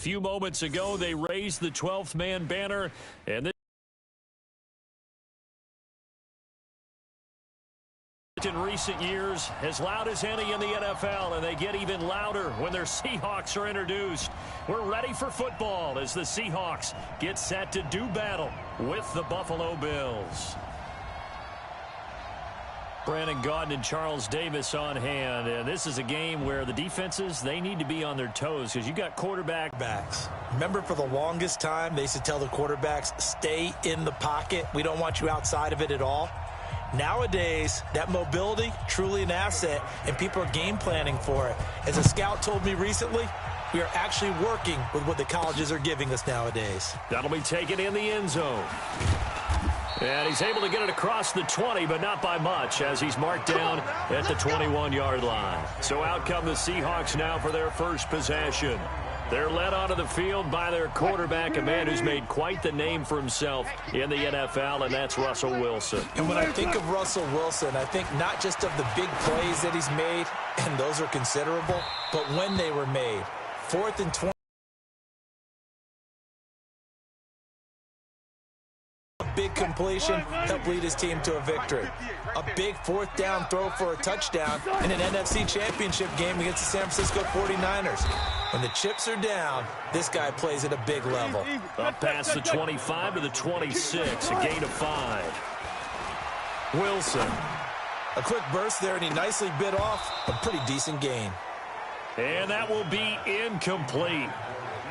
few moments ago, they raised the 12th man banner, and this in recent years as loud as any in the NFL, and they get even louder when their Seahawks are introduced. We're ready for football as the Seahawks get set to do battle with the Buffalo Bills. Brandon Gaudin and Charles Davis on hand, and this is a game where the defenses, they need to be on their toes because you got quarterbacks. Remember, for the longest time, they used to tell the quarterbacks, stay in the pocket. We don't want you outside of it at all. Nowadays, that mobility, truly an asset, and people are game planning for it. As a scout told me recently, we are actually working with what the colleges are giving us nowadays. That'll be taken in the end zone. And he's able to get it across the 20, but not by much, as he's marked down at the 21-yard line. So out come the Seahawks now for their first possession. They're led onto the field by their quarterback, a man who's made quite the name for himself in the NFL, and that's Russell Wilson. And when I think of Russell Wilson, I think not just of the big plays that he's made, and those are considerable, but when they were made. 4th and 20. Big completion helped lead his team to a victory. A big 4th down throw for a touchdown in an NFC championship game against the San Francisco 49ers. When the chips are down, this guy plays at a big level. Up past the 25 to the 26, a gain of 5. Wilson. A quick burst there, and he nicely bit off a pretty decent gain. And that will be incomplete.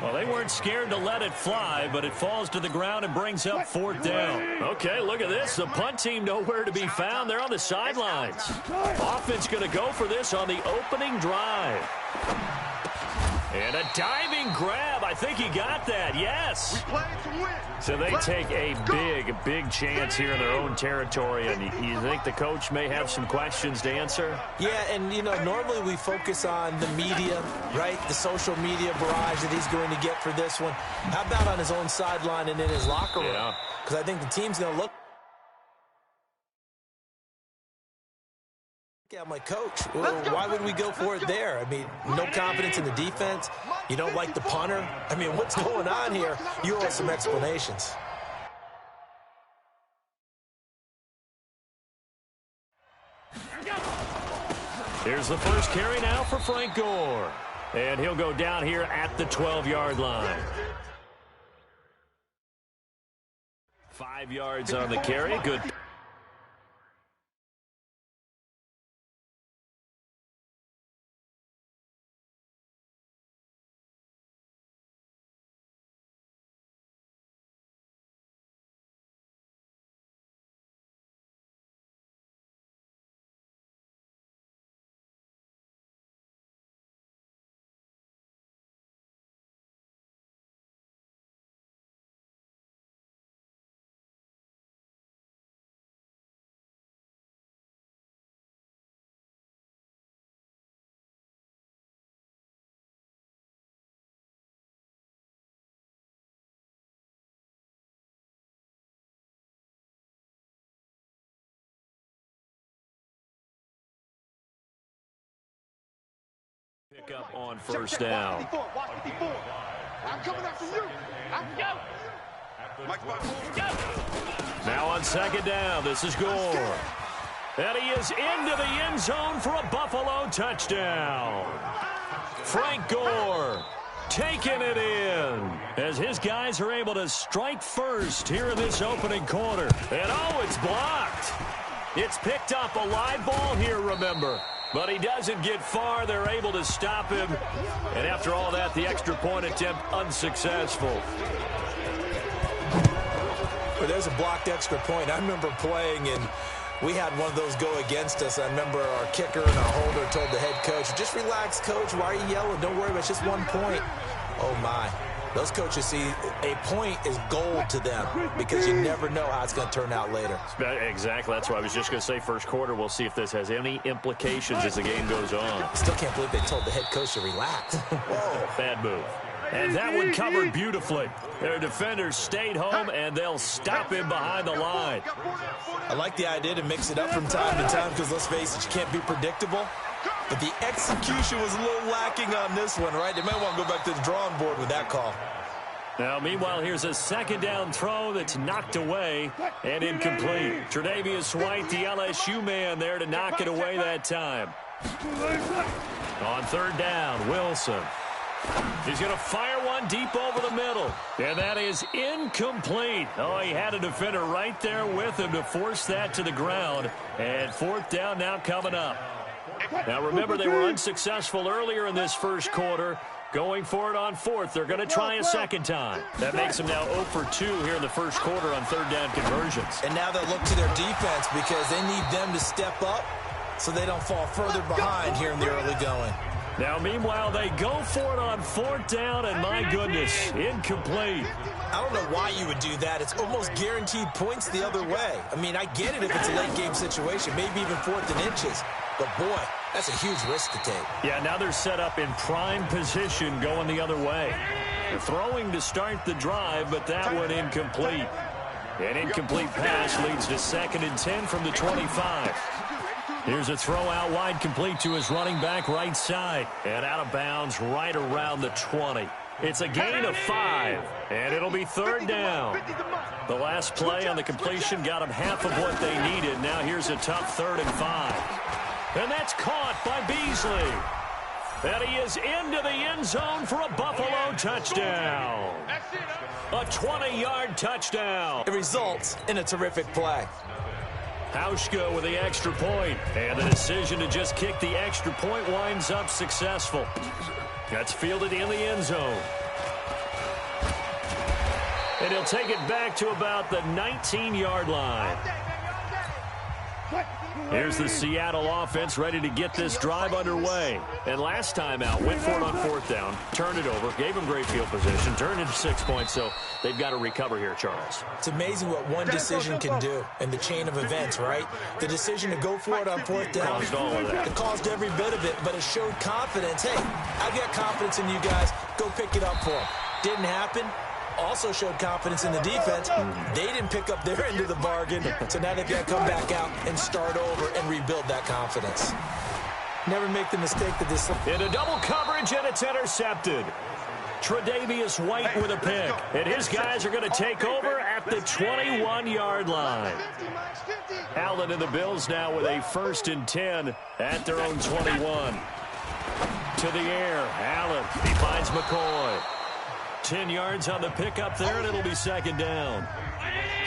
Well, they weren't scared to let it fly, but it falls to the ground and brings up 4th down. Okay, look at this. The punt team nowhere to be found. They're on the sidelines. Offense going to go for this on the opening drive. And a diving grab. I think he got that. Yes. So they take a big chance here in their own territory. And you think the coach may have some questions to answer? Yeah, and, you know, normally we focus on the media, right? The social media barrage that he's going to get for this one. How about on his own sideline and in his locker room? Because I think the team's going to look. Yeah, my coach, why would we go for it there? I mean, no confidence in the defense. You don't like the punter. I mean, what's going on here? You owe us some explanations. Here's the first carry now for Frank Gore. And he'll go down here at the 12-yard line. 5 yards on the carry. Good. Pick up on first down. I'm coming after you. Now on second down, this is Gore. And he is into the end zone for a Buffalo touchdown. Frank Gore taking it in as his guys are able to strike first here in this opening quarter. And oh, it's blocked. It's picked up a live ball here, remember. But he doesn't get far. They're able to stop him. And after all that, the extra point attempt unsuccessful. Well, there's a blocked extra point. I remember playing, and we had one of those go against us. I remember our kicker and our holder told the head coach, just relax, coach. Why are you yelling? Don't worry about it. It's just 1 point. Oh, my. Those coaches see a point is gold to them because you never know how it's going to turn out later. Exactly. That's what I was just going to say. First quarter, we'll see if this has any implications as the game goes on. Still can't believe they told the head coach to relax. Whoa. Bad move. And that one covered beautifully. Their defenders stayed home, and they'll stop him behind the line. I like the idea to mix it up from time to time because, let's face it, you can't be predictable. But the execution was a little lacking on this one, right? They might want to go back to the drawing board with that call. Now, meanwhile, here's a second down throw that's knocked away and incomplete. Tre'Davious White, the LSU man there to knock it away that time. On third down, Wilson. He's going to fire one deep over the middle. And that is incomplete. Oh, he had a defender right there with him to force that to the ground. And fourth down now coming up. Now, remember, they were unsuccessful earlier in this first quarter. Going for it on fourth. They're going to try a second time. That makes them now 0 for 2 here in the first quarter on third down conversions. And now they'll look to their defense because they need them to step up so they don't fall further behind here in the early going. Now, meanwhile, they go for it on fourth down, and my goodness, incomplete. I don't know why you would do that. It's almost guaranteed points the other way. I mean, I get it if it's a late-game situation, maybe even 4th and inches. But, boy, that's a huge risk to take. Yeah, now they're set up in prime position going the other way. They're throwing to start the drive, but that one incomplete. An incomplete pass leads to 2nd and 10 from the 25. Here's a throw out wide, complete to his running back right side. And out of bounds right around the 20. It's a gain of 5, and it'll be third down. The last play on the completion got them half of what they needed. Now here's a tough 3rd and 5. And that's caught by Beasley. And he is into the end zone for a Buffalo touchdown. A 20-yard touchdown. It results in a terrific play. Hauschka with the extra point. And the decision to just kick the extra point winds up successful. That's fielded in the end zone. And he'll take it back to about the 19-yard line. Here's the Seattle offense ready to get this drive underway. And last time out, went for it on 4th down, turned it over, gave them great field position, turned into 6 points, so they've got to recover here, Charles. It's amazing what one decision can do in the chain of events, right? The decision to go for it on 4th down. Caused all of that. It caused every bit of it, but it showed confidence. Hey, I got confidence in you guys. Go pick it up for them. Didn't happen. Also showed confidence in the defense. They didn't pick up their end of the bargain, so now they've got to come back out and start over and rebuild that confidence. Never make the mistake that this... In a double coverage, and it's intercepted. Tre'Davious White with a pick, and his guys are going to take over at the 21-yard line. Allen and the Bills now with a 1st and 10 at their own 21. To the air, Allen, he finds McCoy. 10 yards on the pickup there, and it'll be 2nd down.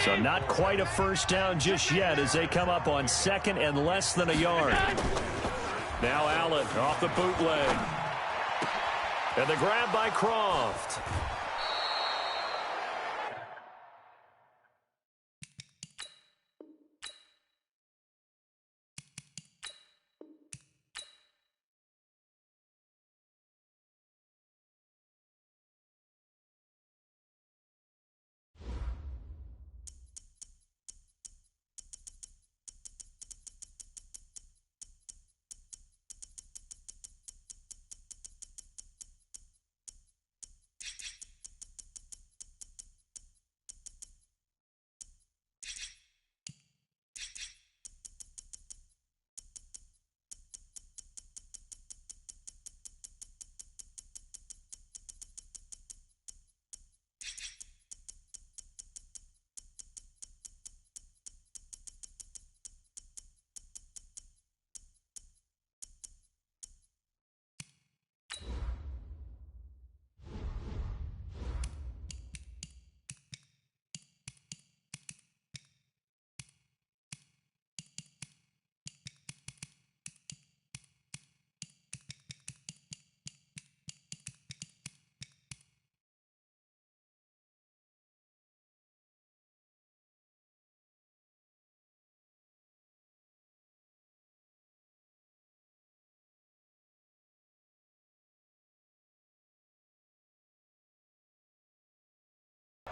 So not quite a first down just yet as they come up on 2nd and less than a yard. Now Allen off the bootleg. And the grab by Croft.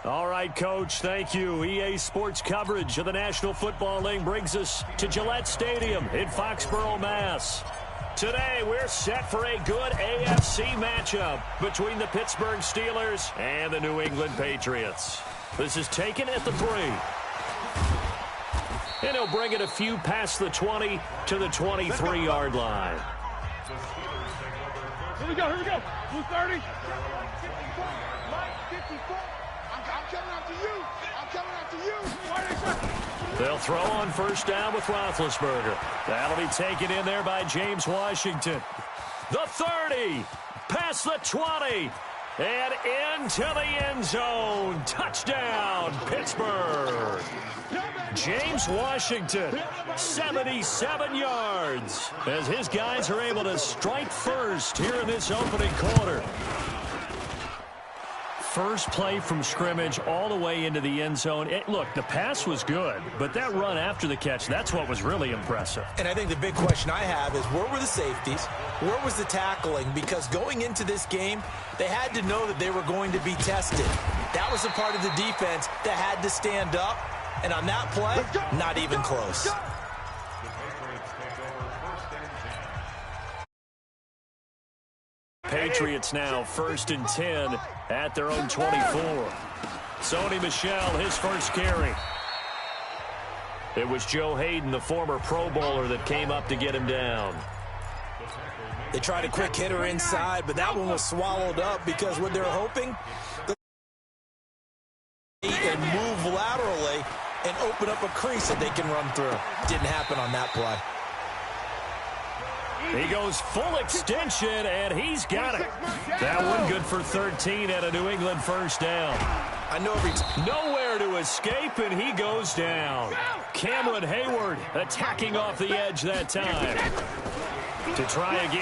All right, Coach, thank you. EA Sports coverage of the National Football League brings us to Gillette Stadium in Foxborough, Mass. Today, we're set for a good AFC matchup between the Pittsburgh Steelers and the New England Patriots. This is taken at the 3. And he'll bring it a few past the 20 to the 23-yard line. Here we go. Blue 30. Mike 54. I'm coming after you. I'm coming after you. They'll throw on first down with Roethlisberger. That'll be taken in there by James Washington. The 30, past the 20, and into the end zone. Touchdown, Pittsburgh. James Washington, 77 yards, as his guys are able to strike first here in this opening quarter. First play from scrimmage all the way into the end zone. Look, the pass was good, but that run after the catch, that's what was really impressive. And I think the big question I have is, where were the safeties? Where was the tackling? Because going into this game, they had to know that they were going to be tested. That was a part of the defense that had to stand up. And on that play, not even close. Patriots now 1st and 10 at their own 24. Sony Michel, his first carry. It was Joe Hayden, the former Pro Bowler, that came up to get him down. They tried a quick hitter inside, but that one was swallowed up because what they're hoping, and move laterally and open up a crease that they can run through. Didn't happen on that play. He goes full extension, and he's got it. That one good for 13 at a New England first down. I know every time. Nowhere to escape, and he goes down. Cameron Hayward attacking off the edge that time. To try again.